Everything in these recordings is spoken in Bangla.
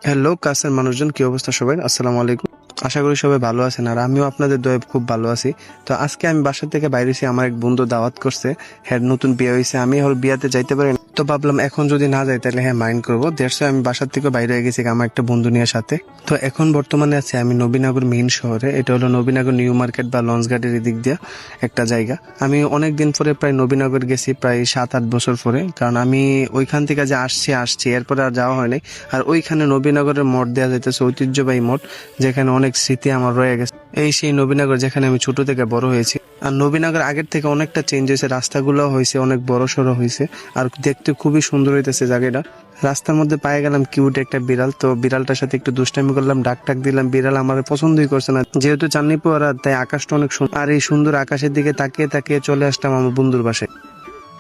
হ্যালো কাছের মানুষজন, কি অবস্থা সবাই? আসসালামু আলাইকুম। আশা করি সবাই ভালো আছেন, আর আমিও আপনাদের দয়ায় খুব ভালো আছি। তো আজকে আমি বাসা থেকে বাইরে এসে আমার এক বন্ধু দাওয়াত করছে। হ্যাঁ, নতুন বিয়ে হয়েছে, আমি ওর বিয়াতে যাইতে পারি না। তো ভাবলাম এখন যদি না যাই তাহলে হ্যাঁ মাইন্ড করবো। দেড়শো আমি বাসার থেকে বাইরে হয়ে গেছি আমার একটা বন্ধু নিয়ে সাথে। তো এখন বর্তমানে আছে আমি নবীনগর মেইন শহরে। এটা হলো নবীনগর নিউ মার্কেট বা লঞ্চঘাটের এদিক দিয়ে একটা জায়গা। আমি অনেক দিন পরে প্রায় নবীনগর গেছি, প্রায় 7-8 বছর পরে, কারণ আমি ওইখান থেকে যে আসছি এরপরে আর যাওয়া হয়নি। আর ওইখানে নবীনগরের মোড় দেওয়া যাইতেছে, ঐতিহ্যবাহী মোড়, যেখানে অনেক স্মৃতি আমার রয়ে গেছে। এই সেই নবীনগর যেখানে আমি ছোট থেকে বড় হয়েছি। আর নবীনগর আগের থেকে অনেকটা চেঞ্জ হয়েছে, রাস্তাগুলো হয়েছে অনেক বড় সড়ো হয়েছে, আর দেখতে খুবই সুন্দর হইতেছে জায়গাটা। রাস্তার মধ্যে পায়ে গেলাম কিউট একটা বিড়াল। তো বিড়ালটার সাথে একটু দুষ্টামি করলাম, ডাক টাক দিলাম। বিড়াল আমার পছন্দই করছে না, যেহেতু চাঁদনি পোহারা, তাই আকাশটা অনেক সুন্দর। আর এই সুন্দর আকাশের দিকে তাকিয়ে তাকিয়ে চলে আসলাম আমার বন্ধুর বাসায়।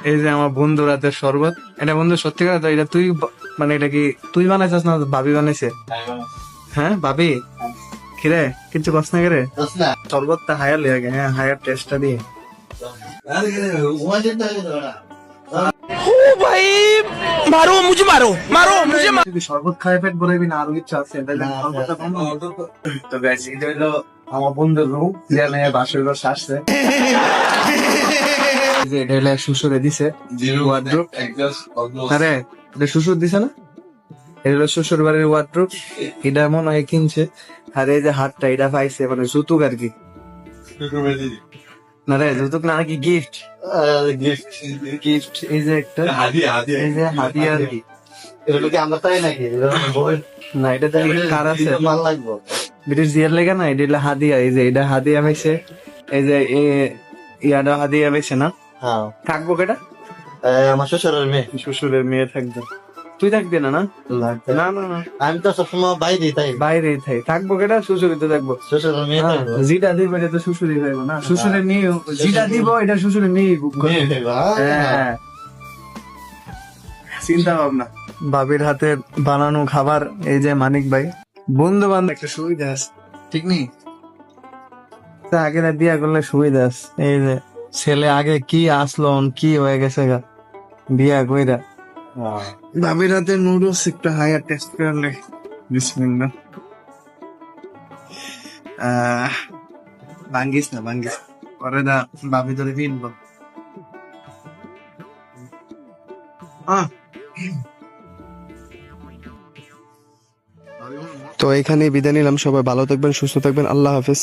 এই যে আমার বন্ধু রাতের শরবত, এটা বন্ধু সত্যি কথা তো, এটা তুই মানে এটা কি তুই বানাইছিস না ভাবি বানাইছে? হ্যাঁ ভাবি, কিরে কিছু কস না কিরে? শরবতটা হায়ার লেগে, হ্যাঁ হায়ার টেস্টটা দিয়ে। যদি শরবত খাই পেট ভরাইবি না, আরো ইচ্ছা আছে তাহলে শরবতটা বানাবো। তো গাইস, এটা হলো আমার বন্ধুর রুম, যেখানে বাসর ঘর আসছে। যে এটা হলো শ্বশুরে দিছে ওয়ার্ড্রোব। আরে এটা শ্বশুর দিছে না, এটা হলো শ্বশুর বাড়ির ওয়ার্ড্রোব। এটা মনে হয় কিনছে। আর এই যে হাতটা এটা পাইছে মানে যৌতুক আর কি। না রে, যৌতুক না, নাকি গিফট। গিফট এই যে একটা এই যে হাদিয়া আর কি। না এটা তো কার আছে ব্রিটিশ জিয়ার লেগে না, এটা হলো হাদিয়া। এই যে এটা হাদিয়া পাইছে, এই যে ইয়াটা হাদিয়া পাইছে না। থাকবো কেটা আমার শ্বশুরের মেয়ে। শ্বশুরের মেয়ে থাকবে, তুই থাকবি না? না না না না, আমি তো সবসময় বাইরে তাই বাইরেই থাই। থাকবো কেটা শ্বশুরই তো থাকবো। শ্বশুরের মেয়ে থাকবো। যেটা দিব এটা তো শ্বশুরই থাকবো না, শ্বশুরের নিয়ে যেটা দিব এটা শ্বশুরের নিয়ে বুক করে। হ্যাঁ, চিন্তা ভাবনা। ভাবির হাতে বানানো খাবার, এই যে মানিক ভাই বন্ধু বান্ধব একটা সুবিধা আছে, ঠিক নেই? তা আগে না বিয়া করলে সুবিধা আছে। এই যে ছেলে আগে কি আসলো কি হয়ে গেছে গা বিয়া কইরা। ভাবির হাতে নুডলস একটু হায়ার টেস্ট করলে। বিসমিল্লাহ। ভাঙ্গিস না পরে দা ভাবি তোরে ফিরবো। তো এখানেই বিদায় নিলাম। সবাই ভালো থাকবেন, সুস্থ থাকবেন। আল্লাহ হাফেজ।